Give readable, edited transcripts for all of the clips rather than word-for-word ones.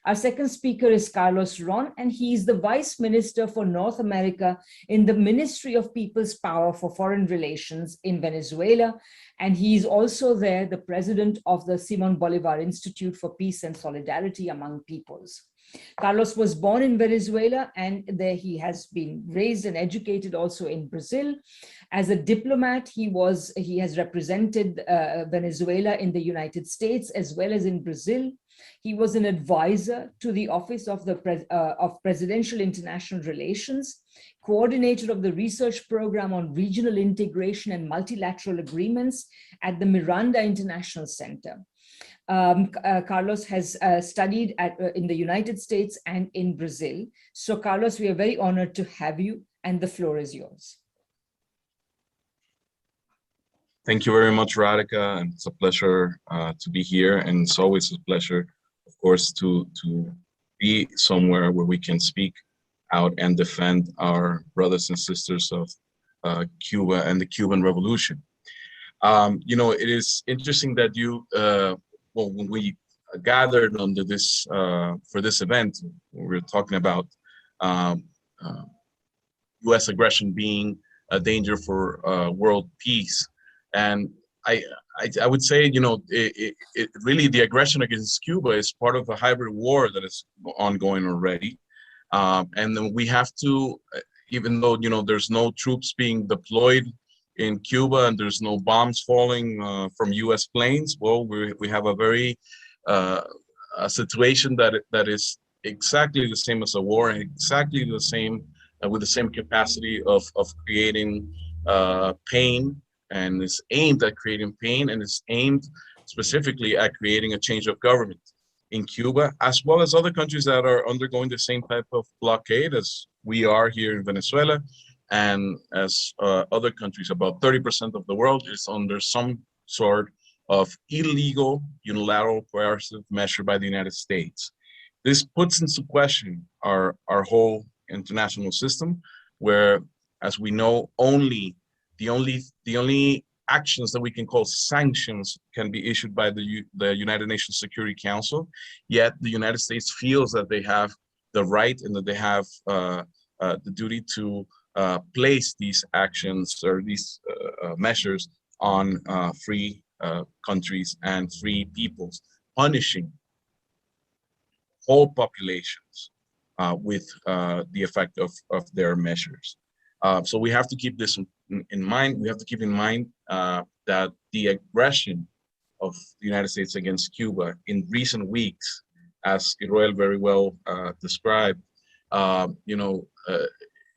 Our second speaker is Carlos Ron, and he is the Vice Minister for North America in the Ministry of People's Power for Foreign Relations in Venezuela. And he is also there, the president of the Simon Bolivar Institute for Peace and Solidarity Among Peoples. Carlos was born in Venezuela, and there he has been raised and educated also in Brazil. As a diplomat, he has represented Venezuela in the United States as well as in Brazil. He was an advisor to the Office of Presidential International Relations, coordinator of the research program on regional integration and multilateral agreements at the Miranda International Center. Carlos has studied in the United States and in Brazil. So Carlos, we are very honored to have you, and the floor is yours. Thank you very much, Radhika, and it's a pleasure to be here, and it's always a pleasure, of course, to be somewhere where we can speak out and defend our brothers and sisters of Cuba and the Cuban Revolution. You know, it is interesting that you, well, when we gathered under this for this event, we were talking about U.S. aggression being a danger for world peace. And I would say, you know, really the aggression against Cuba is part of a hybrid war that is ongoing already. And then we have to, even though, you know, there's no troops being deployed in Cuba and there's no bombs falling from U.S. planes, well, we have a very a situation that is exactly the same as a war, and exactly the same with the same capacity of creating pain, and is aimed at creating pain, and is aimed specifically at creating a change of government in Cuba, as well as other countries that are undergoing the same type of blockade as we are here in Venezuela, and as other countries. About 30% of the world is under some sort of illegal, unilateral, coercive measure by the United States. This puts into question our whole international system, where, as we know, the only actions that we can call sanctions can be issued by the United Nations Security Council. Yet the United States feels that they have the right and that they have the duty to place these actions or these measures on free countries and free peoples, punishing whole populations with the effect of their measures. So we have to keep this in mind. We have to keep in mind that the aggression of the United States against Cuba in recent weeks, as Iroel very well described, you know,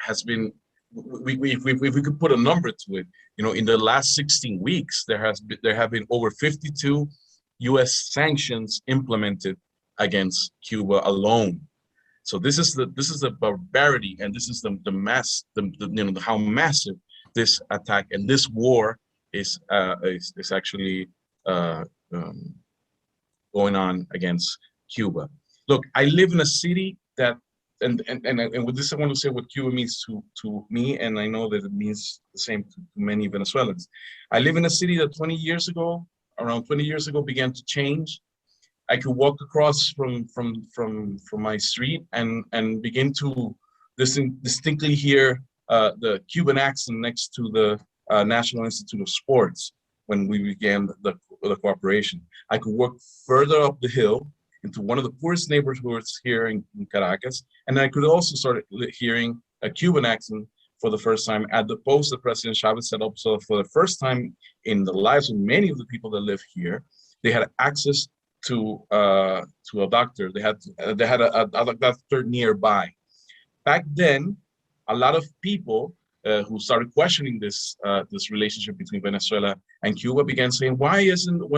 has been, if we could put a number to it, you know, in the last 16 weeks, there have been over 52 U.S. sanctions implemented against Cuba alone. So this is the barbarity, and this is the mass, you know, how massive this attack and this war is actually going on against Cuba. Look, I live in a city that, and with this I want to say what Cuba means to me, and I know that it means the same to many Venezuelans. I live in a city that around 20 years ago, began to change. I could walk across from my street and begin to distinctly hear the Cuban accent next to the National Institute of Sports when we began the cooperation. I could walk further up the hill into one of the poorest neighborhoods here in Caracas, and I could also start hearing a Cuban accent for the first time at the post that President Chavez set up. So for the first time in the lives of many of the people that live here, they had access to a doctor. They had a doctor nearby. Back then, a lot of people who started questioning this relationship between Venezuela and Cuba began saying, why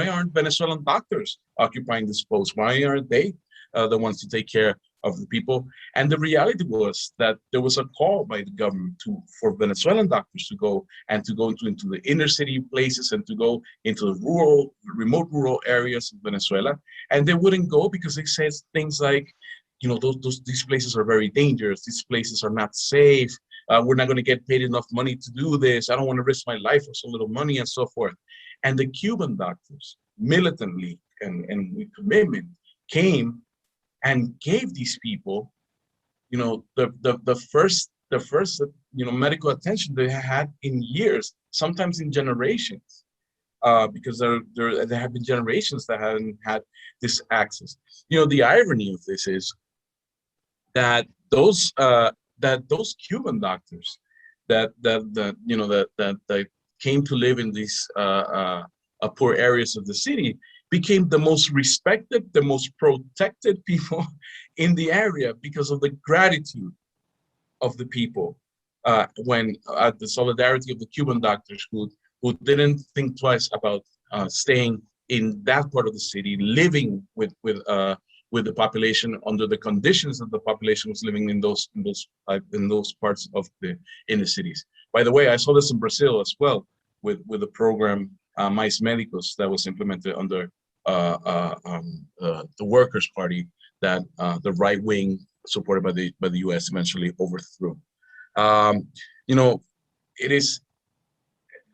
aren't Venezuelan doctors occupying this post? Why aren't they the ones to take care of the people? And the reality was that there was a call by the government for Venezuelan doctors to go into the inner city places and to go into the remote rural areas of Venezuela. And they wouldn't go because they said things like, you know, these places are very dangerous. These places are not safe. We're not going to get paid enough money to do this. I don't want to risk my life for so little money, and so forth. And the Cuban doctors militantly and with commitment came and gave these people, the first medical attention they had in years, sometimes in generations, because there have been generations that haven't had this access. The irony of this is that those Cuban doctors that came to live in these poor areas of the city became the most respected, the most protected people in the area because of the gratitude of the people, when the solidarity of the Cuban doctors who didn't think twice about staying in that part of the city, living with the population under the conditions that the population was living in those parts of the inner cities. By the way, I saw this in Brazil as well with the program Mais Médicos that was implemented under the Workers' Party that the right wing supported by the U.S. eventually overthrew. It is.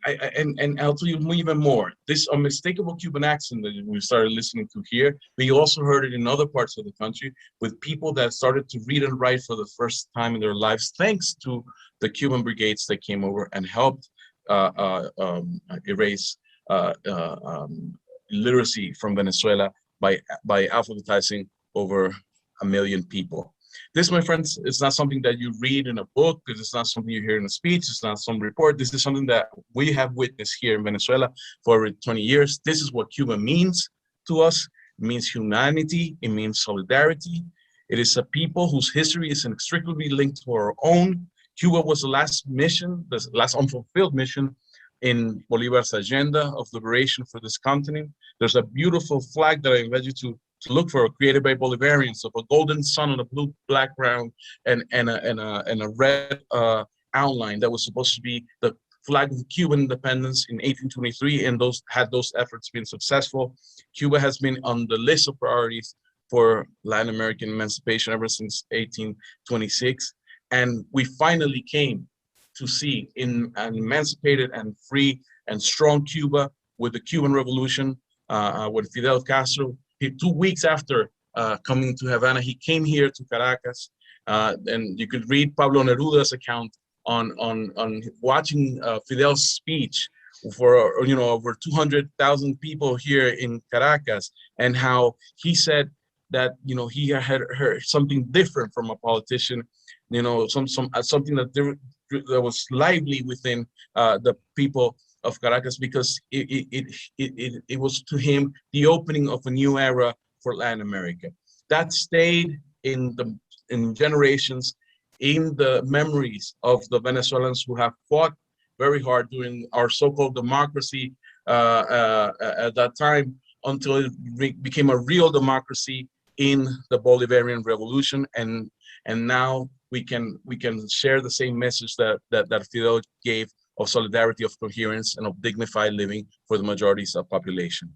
And I'll tell you even more. This unmistakable Cuban accent that we started listening to here, we also heard it in other parts of the country with people that started to read and write for the first time in their lives, thanks to the Cuban brigades that came over and helped erase literacy from Venezuela by alphabetizing over 1 million people. This, my friends, is not something that you read in a book. It's not something you hear in a speech. It's not some report. This is something that we have witnessed here in Venezuela for over 20 years. This is what Cuba means to us. It means humanity. It means solidarity. It is a people whose history is inextricably linked to our own. Cuba was the last mission, the last unfulfilled mission in Bolivar's agenda of liberation for this continent. There's a beautiful flag that I invite you to look for, created by Bolivarians, of a golden sun on a blue background and a red outline that was supposed to be the flag of Cuban independence in 1823, and those efforts been successful. Cuba has been on the list of priorities for Latin American emancipation ever since 1826, and we finally came to see in an emancipated and free and strong Cuba with the Cuban Revolution, when Fidel Castro, 2 weeks after coming to Havana, he came here to Caracas, and you could read Pablo Neruda's account on watching Fidel's speech for over 200,000 people here in Caracas, and how he said that he had heard something different from a politician, something that was lively within the people of Caracas, because it was to him the opening of a new era for Latin America. That stayed in generations, in the memories of the Venezuelans who have fought very hard during our so-called democracy at that time, until it became a real democracy in the Bolivarian Revolution, and now we can share the same message that Fidel gave, of solidarity, of coherence, and of dignified living for the majorities of population.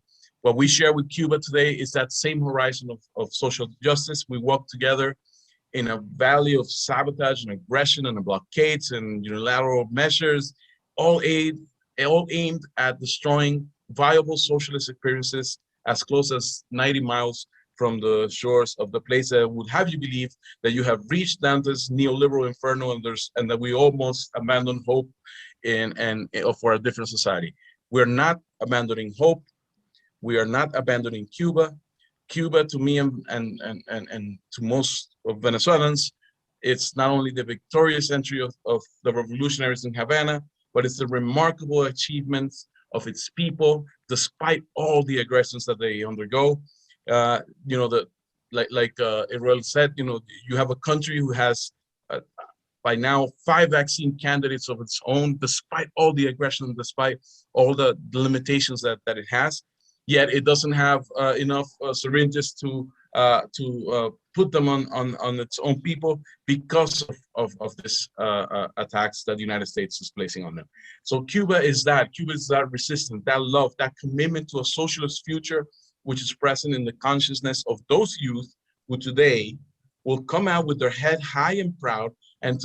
What we share with Cuba today is that same horizon of social justice. We walk together in a valley of sabotage and aggression and blockades and unilateral measures, all aimed at destroying viable socialist experiences as close as 90 miles from the shores of the place that would have you believe that you have reached Dante's neoliberal inferno, and that we almost abandon hope for a different society. We're not abandoning hope. We are not abandoning Cuba. Cuba, to me and to most of Venezuelans, it's not only the victorious entry of the revolutionaries in Havana, but it's the remarkable achievements of its people, despite all the aggressions that they undergo. Like Israel said, you have a country who has by now 5 vaccine candidates of its own, despite all the aggression, despite all the limitations that it has. Yet it doesn't have enough syringes to put them on its own people because of this attacks that the United States is placing on them. So Cuba is that resistance, that love, that commitment to a socialist future, which is present in the consciousness of those youth who today will come out with their head high and proud and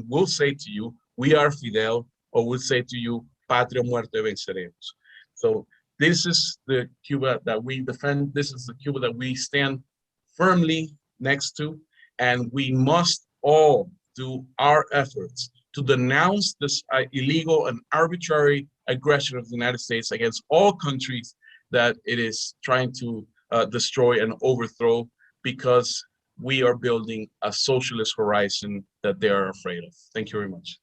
will say to you, we are Fidel, or will say to you, Patria muerte venceremos. So this is the Cuba that we defend. This is the Cuba that we stand firmly next to, and we must all do our efforts to denounce this illegal and arbitrary aggression of the United States against all countries that it is trying to destroy and overthrow, because we are building a socialist horizon that they are afraid of. Thank you very much.